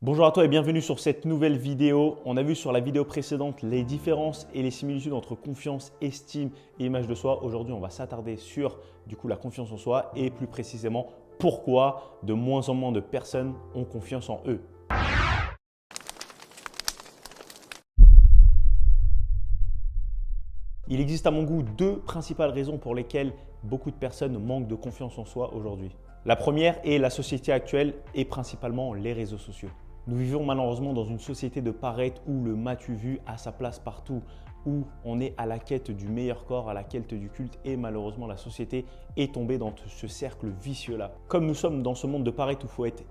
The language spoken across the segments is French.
Bonjour à toi et bienvenue sur cette nouvelle vidéo. On a vu sur la vidéo précédente les différences et les similitudes entre confiance, estime et image de soi. Aujourd'hui, on va s'attarder sur la confiance en soi et plus précisément pourquoi de moins en moins de personnes ont confiance en eux. Il existe à mon goût deux principales raisons pour lesquelles beaucoup de personnes manquent de confiance en soi aujourd'hui. La première est la société actuelle et principalement les réseaux sociaux. Nous vivons malheureusement dans une société de paraître où le m'as-tu vu a sa place partout, où on est à la quête du meilleur corps, à la quête du culte et malheureusement la société est tombée dans ce cercle vicieux-là. Comme nous sommes dans ce monde de paraître où il faut être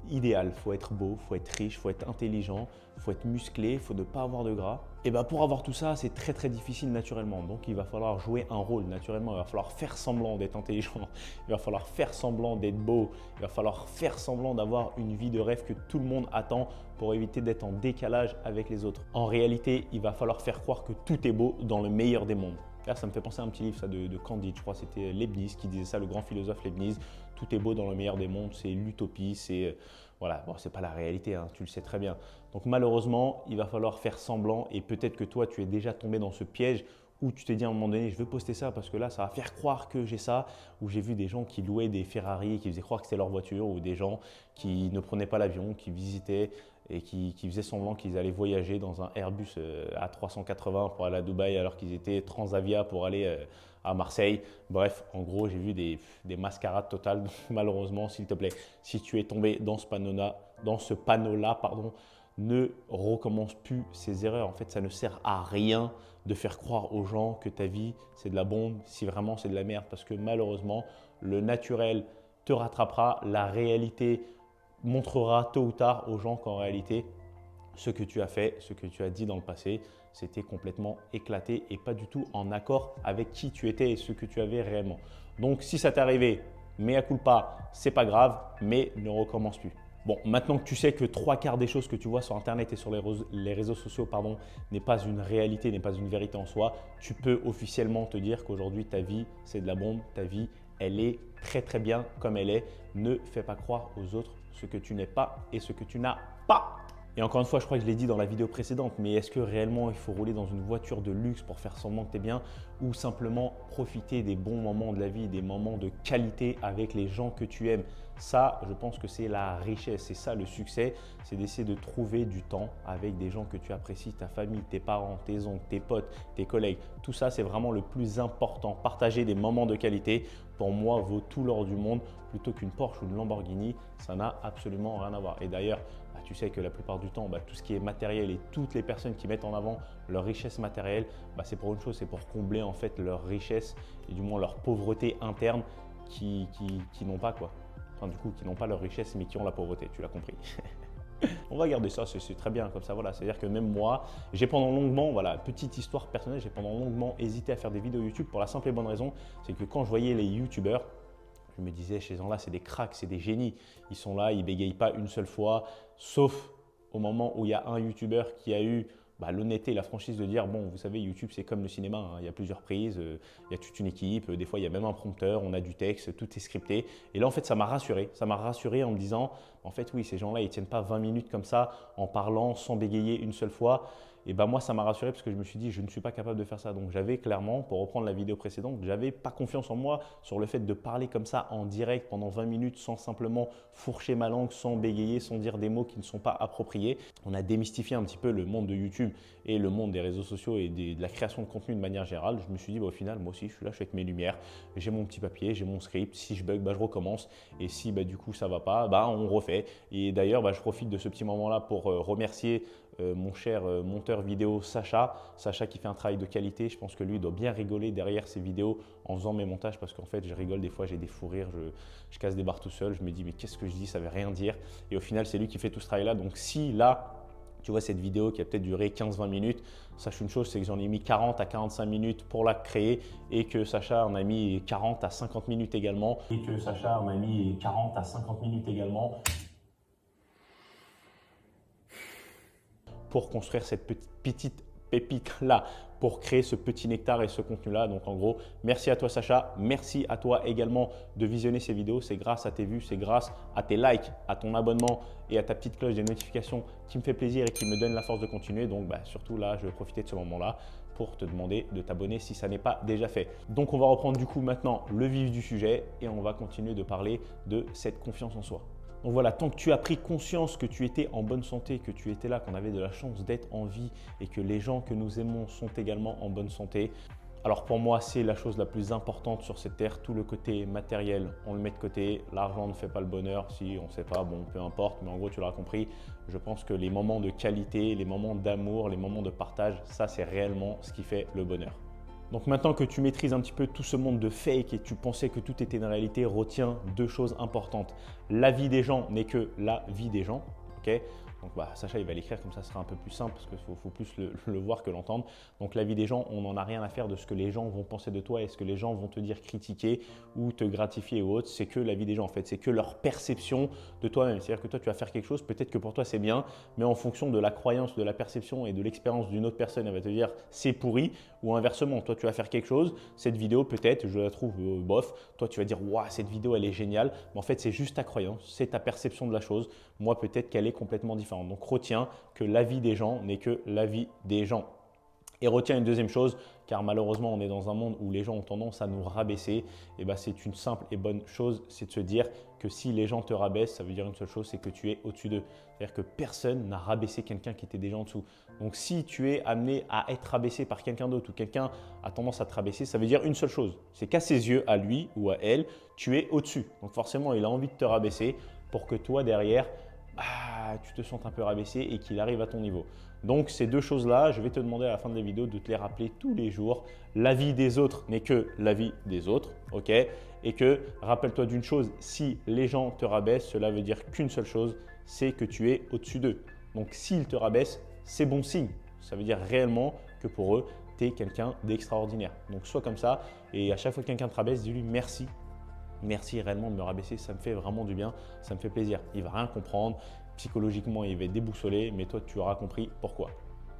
idéal, il faut être beau, il faut être riche, il faut être intelligent, il faut être musclé, il faut ne pas avoir de gras. Et bien pour avoir tout ça, c'est très difficile naturellement. Donc il va falloir jouer un rôle naturellement, il va falloir faire semblant d'être intelligent, il va falloir faire semblant d'être beau, il va falloir faire semblant d'avoir une vie de rêve que tout le monde attend pour éviter d'être en décalage avec les autres. En réalité, il va falloir faire croire que tout est beau dans le meilleur des mondes. D'ailleurs, ça me fait penser à un petit livre ça, de Candide, je crois que c'était Leibniz qui disait ça, le grand philosophe Leibniz. Tout est beau dans le meilleur des mondes, c'est l'utopie, c'est voilà, bon, c'est pas la réalité, hein, tu le sais très bien. Donc malheureusement, il va falloir faire semblant et peut-être que toi, tu es déjà tombé dans ce piège où tu t'es dit à un moment donné, je veux poster ça parce que là, ça va faire croire que j'ai ça, ou j'ai vu des gens qui louaient des Ferrari et qui faisaient croire que c'était leur voiture, ou des gens qui ne prenaient pas l'avion, qui visitaient et qui faisaient semblant qu'ils allaient voyager dans un Airbus A380 pour aller à Dubaï alors qu'ils étaient Transavia pour aller à Marseille. Bref, en gros, j'ai vu des mascarades totales. Donc, malheureusement, s'il te plaît, si tu es tombé dans ce panneau-là, pardon, ne recommence plus ces erreurs. En fait, ça ne sert à rien de faire croire aux gens que ta vie, c'est de la bombe, si vraiment c'est de la merde. Parce que malheureusement, le naturel te rattrapera, la réalité montrera tôt ou tard aux gens qu'en réalité, ce que tu as fait, ce que tu as dit dans le passé, c'était complètement éclaté et pas du tout en accord avec qui tu étais et ce que tu avais réellement. Donc si ça t'est arrivé, mea culpa, c'est pas grave, mais ne recommence plus. Bon, maintenant que tu sais que trois quarts des choses que tu vois sur Internet et sur les réseaux sociaux, pardon, n'est pas une réalité, n'est pas une vérité en soi, tu peux officiellement te dire qu'aujourd'hui, ta vie, c'est de la bombe, ta vie, elle est très bien comme elle est. Ne fais pas croire aux autres ce que tu n'es pas et ce que tu n'as pas. Et encore une fois, je crois que je l'ai dit dans la vidéo précédente, mais est-ce que réellement il faut rouler dans une voiture de luxe pour faire semblant que tu es bien ou simplement profiter des bons moments de la vie, des moments de qualité avec les gens que tu aimes? Ça, je pense que c'est la richesse, c'est ça le succès, c'est d'essayer de trouver du temps avec des gens que tu apprécies, ta famille, tes parents, tes oncles, tes potes, tes collègues. Tout ça, c'est vraiment le plus important. Partager des moments de qualité, pour moi, vaut tout l'or du monde plutôt qu'une Porsche ou une Lamborghini. Ça n'a absolument rien à voir. Et d'ailleurs, tu sais que la plupart du temps, tout ce qui est matériel et toutes les personnes qui mettent en avant leur richesse matérielle, c'est pour une chose, c'est pour combler en fait leur richesse et du moins leur pauvreté interne qui n'ont pas quoi. Enfin du coup, qui n'ont pas leur richesse mais qui ont la pauvreté, tu l'as compris. On va garder ça, c'est très bien comme ça, voilà. C'est-à-dire que même moi, j'ai pendant longuement, voilà, petite histoire personnelle, j'ai pendant longuement hésité à faire des vidéos YouTube pour la simple et bonne raison, c'est que quand je voyais les YouTubeurs, je me disais, ces gens-là, c'est des cracks, c'est des génies. Ils sont là, ils bégayent pas une seule fois, sauf au moment où il y a un YouTuber qui a eu l'honnêteté et la franchise de dire, bon, vous savez, YouTube, c'est comme le cinéma, hein, il y a plusieurs prises, il y a toute une équipe, des fois, il y a même un prompteur, on a du texte, tout est scripté. Et là, en fait, ça m'a rassuré. Ça m'a rassuré en me disant, en fait, oui, ces gens-là, ils ne tiennent pas 20 minutes comme ça en parlant sans bégayer une seule fois. Et moi, ça m'a rassuré parce que je me suis dit, je ne suis pas capable de faire ça. Donc, j'avais clairement, pour reprendre la vidéo précédente, j'avais pas confiance en moi sur le fait de parler comme ça en direct pendant 20 minutes sans simplement fourcher ma langue, sans bégayer, sans dire des mots qui ne sont pas appropriés. On a démystifié un petit peu le monde de YouTube et le monde des réseaux sociaux et de la création de contenu de manière générale. Je me suis dit, au final, moi aussi, je suis là, je suis avec mes lumières, j'ai mon petit papier, j'ai mon script. Si je bug, je recommence. Et si du coup, ça va pas, on refait. Et d'ailleurs, je profite de ce petit moment-là pour remercier mon cher monteur vidéo Sacha qui fait un travail de qualité. Je pense que lui doit bien rigoler derrière ses vidéos en faisant mes montages parce qu'en fait je rigole des fois, j'ai des fous rires, je casse des barres tout seul, je me dis mais qu'est-ce que je dis, ça veut rien dire. Et au final c'est lui qui fait tout ce travail là. Donc si là tu vois cette vidéo qui a peut-être duré 15-20 minutes, sache une chose, c'est que j'en ai mis 40 à 45 minutes pour la créer et que Sacha en a mis 40 à 50 minutes également. Pour construire cette petite pépites-là pour créer ce petit nectar et ce contenu-là. Donc en gros, merci à toi Sacha, merci à toi également de visionner ces vidéos. C'est grâce à tes vues, c'est grâce à tes likes, à ton abonnement et à ta petite cloche des notifications qui me fait plaisir et qui me donne la force de continuer. Donc surtout là, je vais profiter de ce moment-là pour te demander de t'abonner si ça n'est pas déjà fait. Donc on va reprendre du coup maintenant le vif du sujet et on va continuer de parler de cette confiance en soi. Donc voilà, tant que tu as pris conscience que tu étais en bonne santé, que tu étais là, qu'on avait de la chance d'être en vie et que les gens que nous aimons sont également en bonne santé, alors pour moi, c'est la chose la plus importante sur cette terre. Tout le côté matériel, on le met de côté. L'argent ne fait pas le bonheur. Si on ne sait pas, bon, peu importe. Mais en gros, tu l'auras compris. Je pense que les moments de qualité, les moments d'amour, les moments de partage, ça, c'est réellement ce qui fait le bonheur. Donc maintenant que tu maîtrises un petit peu tout ce monde de fake et tu pensais que tout était une réalité, retiens deux choses importantes. La vie des gens n'est que la vie des gens. Okay, donc Sacha, il va l'écrire comme ça sera un peu plus simple parce qu'il faut plus le voir que l'entendre. Donc la vie des gens, on n'en a rien à faire de ce que les gens vont penser de toi et ce que les gens vont te dire, critiquer ou te gratifier ou autre. C'est que la vie des gens en fait, c'est que leur perception de toi-même. C'est-à-dire que toi, tu vas faire quelque chose, peut-être que pour toi c'est bien, mais en fonction de la croyance, de la perception et de l'expérience d'une autre personne, elle va te dire c'est pourri. Ou inversement, toi tu vas faire quelque chose, cette vidéo peut-être, je la trouve bof, toi tu vas dire waouh, cette vidéo elle est géniale, mais en fait c'est juste ta croyance, c'est ta perception de la chose. Moi peut-être qu'elle est complètement différente. Donc retiens que la vie des gens n'est que la vie des gens. Et retiens une deuxième chose, car malheureusement on est dans un monde où les gens ont tendance à nous rabaisser. Et c'est une simple et bonne chose, c'est de se dire que si les gens te rabaissent, ça veut dire une seule chose, c'est que tu es au-dessus d'eux. C'est-à-dire que personne n'a rabaissé quelqu'un qui était déjà en dessous. Donc si tu es amené à être rabaissé par quelqu'un d'autre ou quelqu'un a tendance à te rabaisser, ça veut dire une seule chose, c'est qu'à ses yeux, à lui ou à elle, tu es au-dessus. Donc forcément, il a envie de te rabaisser pour que toi derrière, tu te sentes un peu rabaissé et qu'il arrive à ton niveau. Donc ces deux choses-là, je vais te demander à la fin de la vidéo de te les rappeler tous les jours. La vie des autres n'est que la vie des autres, ok? Et que rappelle-toi d'une chose, si les gens te rabaissent, cela veut dire qu'une seule chose, c'est que tu es au-dessus d'eux. Donc s'ils te rabaissent, c'est bon signe. Ça veut dire réellement que pour eux, tu es quelqu'un d'extraordinaire. Donc sois comme ça et à chaque fois que quelqu'un te rabaisse, dis-lui merci. Merci réellement de me rabaisser, ça me fait vraiment du bien, ça me fait plaisir. Il ne va rien comprendre, psychologiquement il va être déboussolé, mais toi tu auras compris pourquoi.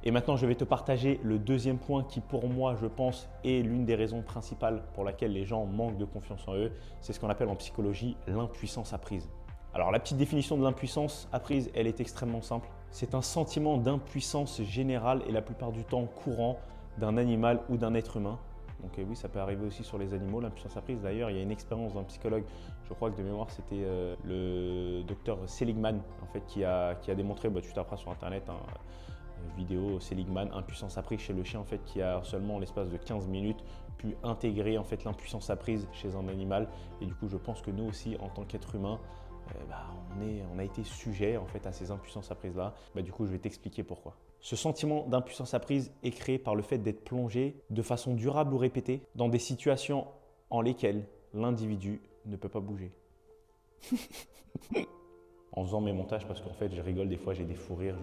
Et maintenant je vais te partager le deuxième point qui pour moi je pense est l'une des raisons principales pour laquelle les gens manquent de confiance en eux. C'est ce qu'on appelle en psychologie l'impuissance apprise. Alors la petite définition de l'impuissance apprise, elle est extrêmement simple. C'est un sentiment d'impuissance générale et la plupart du temps courant d'un animal ou d'un être humain. Donc oui, ça peut arriver aussi sur les animaux, l'impuissance apprise. D'ailleurs, il y a une expérience d'un psychologue, je crois que de mémoire, c'était le docteur Seligman, en fait, qui a démontré, tu taperas sur Internet, vidéo Seligman, impuissance apprise chez le chien, en fait, qui a seulement en l'espace de 15 minutes pu intégrer en fait l'impuissance apprise chez un animal. Et du coup, je pense que nous aussi, en tant qu'être humain, on a été sujet en fait à ces impuissances apprises-là. Du coup, je vais t'expliquer pourquoi. Ce sentiment d'impuissance apprise est créé par le fait d'être plongé de façon durable ou répétée dans des situations en lesquelles l'individu ne peut pas bouger. En faisant mes montages, parce qu'en fait je rigole des fois, j'ai des fous rires,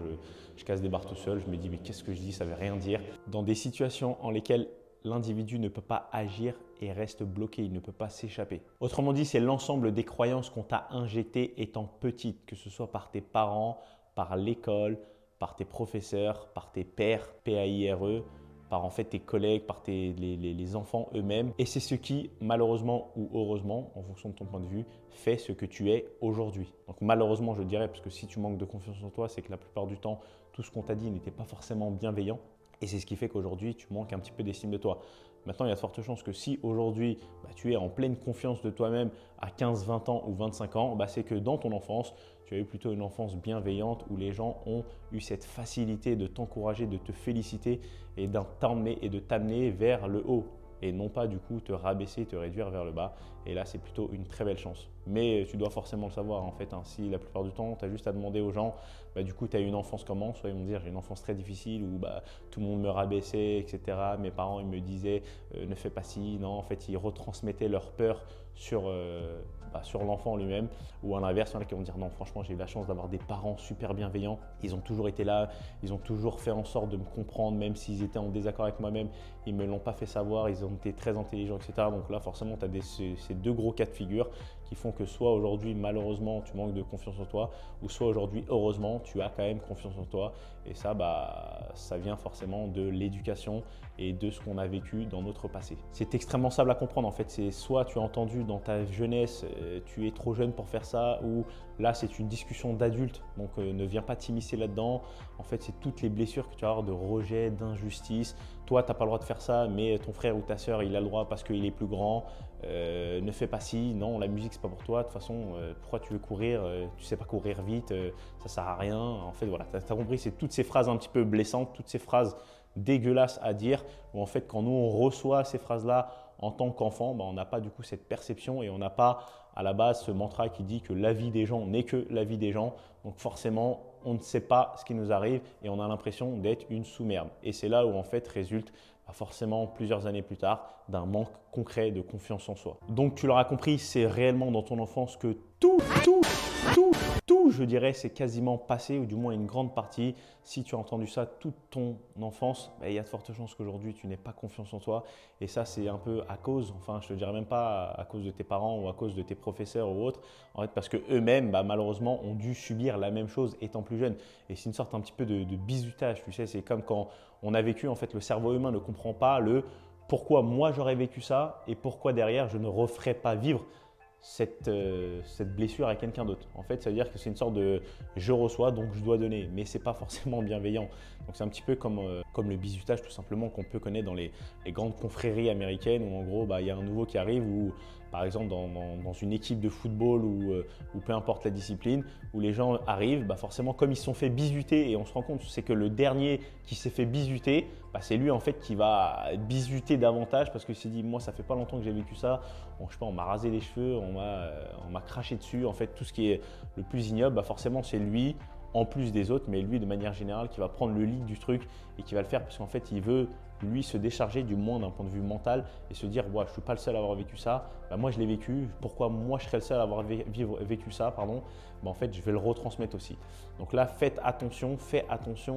je casse des barres tout seul, je me dis mais qu'est-ce que je dis, ça veut rien dire. Dans des situations en lesquelles l'individu ne peut pas agir et reste bloqué, il ne peut pas s'échapper. Autrement dit, c'est l'ensemble des croyances qu'on t'a injectées étant petite, que ce soit par tes parents, par l'école, par tes professeurs, par tes pairs, PAIRE, par en fait tes collègues, par les enfants eux-mêmes. Et c'est ce qui, malheureusement ou heureusement, en fonction de ton point de vue, fait ce que tu es aujourd'hui. Donc malheureusement, je dirais, parce que si tu manques de confiance en toi, c'est que la plupart du temps, tout ce qu'on t'a dit n'était pas forcément bienveillant. Et c'est ce qui fait qu'aujourd'hui, tu manques un petit peu d'estime de toi. Maintenant, il y a de fortes chances que si aujourd'hui, tu es en pleine confiance de toi-même à 15, 20 ans ou 25 ans, c'est que dans ton enfance, tu as eu plutôt une enfance bienveillante où les gens ont eu cette facilité de t'encourager, de te féliciter et de t'amener vers le haut. Et non pas du coup te rabaisser, te réduire vers le bas. Et là, c'est plutôt une très belle chance. Mais tu dois forcément le savoir en fait. Si la plupart du temps, tu as juste à demander aux gens, du coup, tu as eu une enfance comment? Soit ils vont dire j'ai une enfance très difficile où tout le monde me rabaissait, etc. Mes parents, ils me disaient ne fais pas ci. Non, en fait, ils retransmettaient leur peur sur l'enfant lui-même. Ou à l'inverse, il y en a qui vont dire non, franchement, j'ai eu la chance d'avoir des parents super bienveillants. Ils ont toujours été là, ils ont toujours fait en sorte de me comprendre, même s'ils étaient en désaccord avec moi-même. Ils ne me l'ont pas fait savoir, ils ont été très intelligents, etc. Donc là, forcément, tu as ces deux gros cas de figure qui font que soit aujourd'hui, malheureusement, tu manques de confiance en toi, ou soit aujourd'hui, heureusement, tu as quand même confiance en toi. Et ça, ça vient forcément de l'éducation et de ce qu'on a vécu dans notre passé. C'est extrêmement simple à comprendre en fait. C'est soit tu as entendu dans ta jeunesse, tu es trop jeune pour faire ça, ou là c'est une discussion d'adulte, donc ne viens pas t'immiscer là-dedans. En fait, c'est toutes les blessures que tu vas avoir de rejet, d'injustice. Toi, tu n'as pas le droit de faire ça, mais ton frère ou ta sœur, il a le droit parce qu'il est plus grand. Ne fais pas ci, non, la musique c'est pas pour toi. De toute façon, pourquoi tu veux courir, tu sais pas courir vite, ça sert à rien. En fait, voilà, tu as compris, c'est toutes ces phrases un petit peu blessantes, toutes ces phrases dégueulasses à dire, où en fait, quand nous on reçoit ces phrases-là en tant qu'enfant, on n'a pas du coup cette perception et on n'a pas à la base ce mantra qui dit que la vie des gens n'est que la vie des gens. Donc forcément, on ne sait pas ce qui nous arrive et on a l'impression d'être une sous-merde. Et c'est là où en fait résulte forcément plusieurs années plus tard d'un manque concret de confiance en soi. Donc tu l'auras compris, c'est réellement dans ton enfance que tout, je dirais, c'est quasiment passé, ou du moins une grande partie. Si tu as entendu ça toute ton enfance, il y a de fortes chances qu'aujourd'hui tu n'aies pas confiance en toi. Et ça, c'est un peu à cause, enfin je ne te dirais même pas à cause de tes parents ou à cause de tes professeurs ou autres, en fait parce qu'eux-mêmes, malheureusement, ont dû subir la même chose étant plus jeunes. Et c'est une sorte un petit peu de bizutage, tu sais, c'est comme quand on a vécu, en fait, le cerveau humain ne comprend pas le pourquoi moi j'aurais vécu ça et pourquoi derrière je ne referais pas vivre cette blessure à quelqu'un d'autre. En fait, ça veut dire que c'est une sorte de je reçois donc je dois donner, mais ce n'est pas forcément bienveillant. Donc c'est un petit peu comme le bizutage tout simplement qu'on peut connaître dans les grandes confréries américaines où en gros il y a un nouveau qui arrive ou par exemple dans une équipe de football ou peu importe la discipline où les gens arrivent, forcément comme ils se sont fait bisuter et on se rend compte c'est que le dernier qui s'est fait bisuter, c'est lui en fait qui va bisuter davantage parce qu'il s'est dit moi ça fait pas longtemps que j'ai vécu ça, bon, je sais pas, on m'a rasé les cheveux, on m'a craché dessus, en fait tout ce qui est le plus ignoble, forcément c'est lui en plus des autres, mais lui de manière générale qui va prendre le lead du truc et qui va le faire parce qu'en fait il veut lui se décharger du moins d'un point de vue mental et se dire je ne suis pas le seul à avoir vécu ça, moi je l'ai vécu, pourquoi moi je serais le seul à avoir vécu ça, pardon, en fait je vais le retransmettre aussi. Donc là fais attention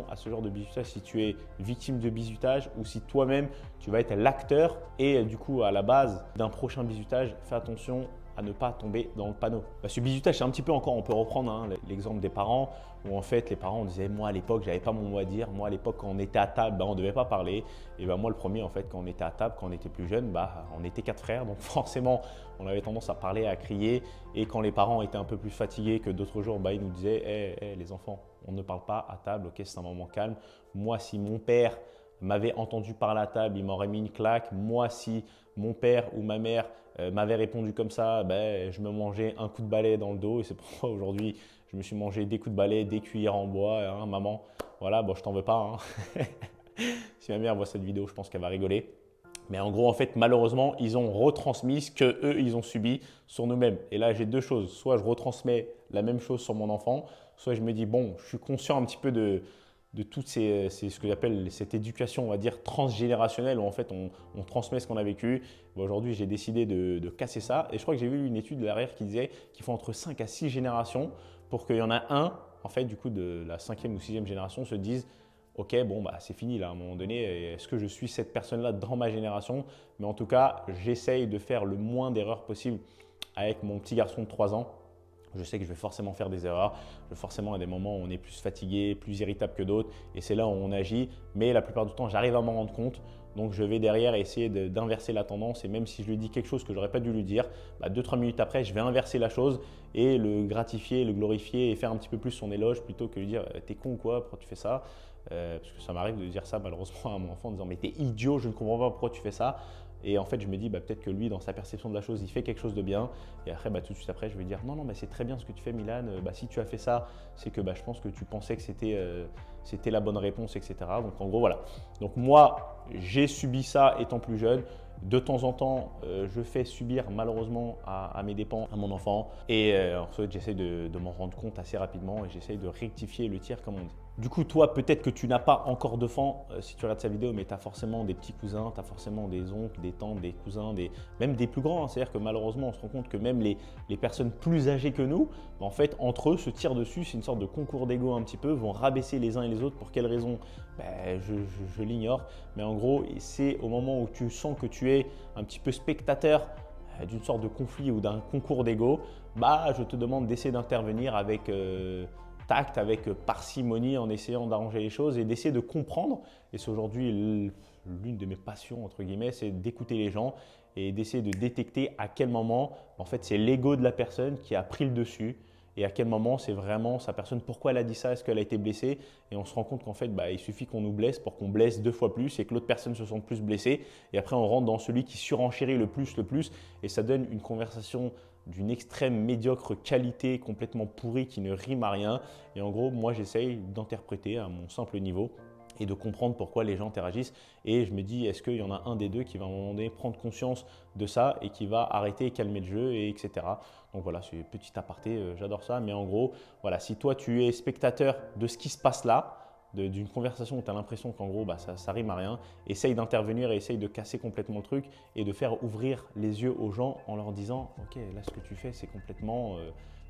à ce genre de bizutage si tu es victime de bizutage ou si toi-même tu vas être l'acteur et du coup à la base d'un prochain bizutage, fais attention à ne pas tomber dans le panneau. Ce bizutage, c'est un petit peu encore, on peut reprendre l'exemple des parents où en fait les parents disaient moi à l'époque j'avais pas mon mot à dire, moi à l'époque quand on était à table on ne devait pas parler et moi le premier en fait quand on était à table, quand on était plus jeune, on était 4 frères donc forcément on avait tendance à parler, à crier et quand les parents étaient un peu plus fatigués que d'autres jours, ils nous disaient les enfants on ne parle pas à table, ok c'est un moment calme, moi si mon père m'avait entendu parler à table, il m'aurait mis une claque. Moi, si mon père ou ma mère m'avait répondu comme ça, je me mangeais un coup de balai dans le dos. Et c'est pourquoi aujourd'hui, je me suis mangé des coups de balai, des cuillères en bois. Hein, maman, voilà, je t'en veux pas. Hein. Si ma mère voit cette vidéo, je pense qu'elle va rigoler. Mais en gros, en fait, malheureusement, ils ont retransmis ce qu'eux, ils ont subi sur nous-mêmes. Et là, j'ai deux choses. Soit je retransmets la même chose sur mon enfant, soit je me dis, bon, je suis conscient un petit peu de toutes ce que j'appelle cette éducation, on va dire, transgénérationnelle, où en fait on transmet ce qu'on a vécu. Aujourd'hui, j'ai décidé de casser ça. Et je crois que j'ai vu une étude derrière qui disait qu'il faut entre 5 à 6 générations pour qu'il y en a un, en fait, du coup, de la 5e ou 6e génération se dise ok, c'est fini là, à un moment donné, est-ce que je suis cette personne-là dans ma génération? Mais en tout cas, j'essaye de faire le moins d'erreurs possible avec mon petit garçon de 3 ans. Je sais que je vais forcément faire des erreurs, je vais forcément à des moments où on est plus fatigué, plus irritable que d'autres et c'est là où on agit. Mais la plupart du temps, j'arrive à m'en rendre compte. Donc, je vais derrière essayer d'inverser la tendance et même si je lui dis quelque chose que je n'aurais pas dû lui dire, 2-3 minutes après, je vais inverser la chose et le gratifier, le glorifier et faire un petit peu plus son éloge plutôt que lui dire « t'es con ou quoi, pourquoi tu fais ça ?» Parce que ça m'arrive de dire ça malheureusement à mon enfant en disant « mais t'es idiot, je ne comprends pas pourquoi tu fais ça ?» Et en fait, je me dis peut-être que lui, dans sa perception de la chose, il fait quelque chose de bien. Et après, tout de suite après, je vais dire non, mais c'est très bien ce que tu fais, Milan. Si tu as fait ça, c'est que je pense que tu pensais que c'était la bonne réponse, etc. Donc en gros, voilà. Donc moi, j'ai subi ça étant plus jeune. De temps en temps, je fais subir malheureusement à mes dépens à mon enfant. Et ensuite, j'essaie de m'en rendre compte assez rapidement et j'essaie de rectifier le tir, comme on dit. Du coup, toi, peut-être que tu n'as pas encore d'enfants si tu regardes cette vidéo, mais tu as forcément des petits cousins, tu as forcément des oncles, des tantes, des cousins, même des plus grands. Hein. C'est-à-dire que malheureusement, on se rend compte que même les personnes plus âgées que nous, en fait, entre eux, se tirent dessus. C'est une sorte de concours d'ego un petit peu, vont rabaisser les uns et les autres. Pour quelles raisons? Je l'ignore. Mais en gros, c'est au moment où tu sens que tu es un petit peu spectateur d'une sorte de conflit ou d'un concours d'ego, bah, je te demande d'essayer d'intervenir avec tact, avec parcimonie, en essayant d'arranger les choses et d'essayer de comprendre. Et c'est aujourd'hui l'une de mes passions, entre guillemets, c'est d'écouter les gens et d'essayer de détecter à quel moment, en fait, c'est l'ego de la personne qui a pris le dessus et à quel moment c'est vraiment sa personne, pourquoi elle a dit ça, est-ce qu'elle a été blessée. Et on se rend compte qu'en fait, bah, il suffit qu'on nous blesse pour qu'on blesse 2 fois plus et que l'autre personne se sente plus blessée. Et après, on rentre dans celui qui surenchérit le plus, et ça donne une conversation d'une extrême médiocre qualité, complètement pourrie, qui ne rime à rien. Et en gros, moi, j'essaye d'interpréter à mon simple niveau et de comprendre pourquoi les gens interagissent. Et je me dis, est-ce qu'il y en a un des deux qui va à un moment donné prendre conscience de ça et qui va arrêter et calmer le jeu, et etc. Donc voilà, c'est petit aparté, j'adore ça. Mais en gros, voilà, si toi, tu es spectateur de ce qui se passe là, d'une conversation où tu as l'impression qu'en gros, bah, ça rime à rien, essaye d'intervenir et essaye de casser complètement le truc et de faire ouvrir les yeux aux gens en leur disant « Ok, là, ce que tu fais, c'est complètement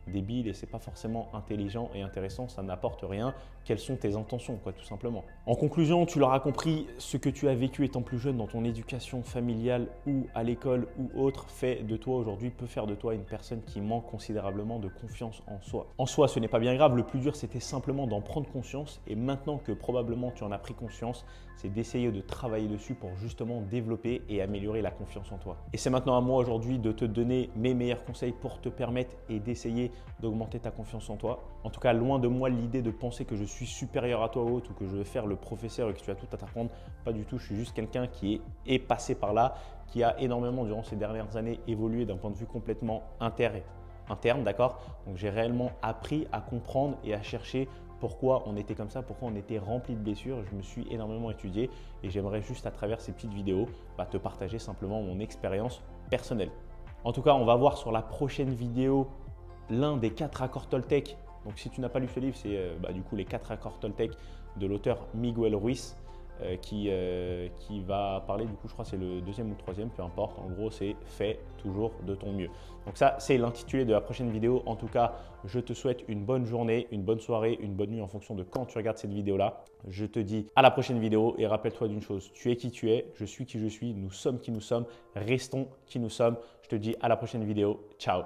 débile et c'est pas forcément intelligent et intéressant, ça n'apporte rien. Quelles sont tes intentions, quoi, tout simplement. » En conclusion, tu l'auras compris, ce que tu as vécu étant plus jeune dans ton éducation familiale ou à l'école ou autre fait de toi aujourd'hui, peut faire de toi une personne qui manque considérablement de confiance en soi. En soi, ce n'est pas bien grave, le plus dur c'était simplement d'en prendre conscience, et maintenant que probablement tu en as pris conscience, c'est d'essayer de travailler dessus pour justement développer et améliorer la confiance en toi. Et c'est maintenant à moi aujourd'hui de te donner mes meilleurs conseils pour te permettre et d'essayer d'augmenter ta confiance en toi. En tout cas, loin de moi l'idée de penser que je suis supérieur à toi ou autre, ou que je vais faire le professeur et que tu as tout à t'apprendre. Pas du tout, je suis juste quelqu'un qui est passé par là, qui a énormément durant ces dernières années évolué d'un point de vue complètement interne, d'accord? Donc j'ai réellement appris à comprendre et à chercher pourquoi on était comme ça, pourquoi on était rempli de blessures. Je me suis énormément étudié et j'aimerais juste à travers ces petites vidéos te partager simplement mon expérience personnelle. En tout cas, on va voir sur la prochaine vidéo l'un des 4 accords Toltec. Donc si tu n'as pas lu ce livre, c'est du coup les 4 accords Toltec de l'auteur Miguel Ruiz qui va parler, du coup je crois que c'est le 2e ou le 3e, peu importe. En gros, c'est « fais toujours de ton mieux ». Donc ça, c'est l'intitulé de la prochaine vidéo. En tout cas, je te souhaite une bonne journée, une bonne soirée, une bonne nuit en fonction de quand tu regardes cette vidéo-là. Je te dis à la prochaine vidéo et rappelle-toi d'une chose, tu es qui tu es, je suis qui je suis, nous sommes qui nous sommes, restons qui nous sommes. Je te dis à la prochaine vidéo. Ciao.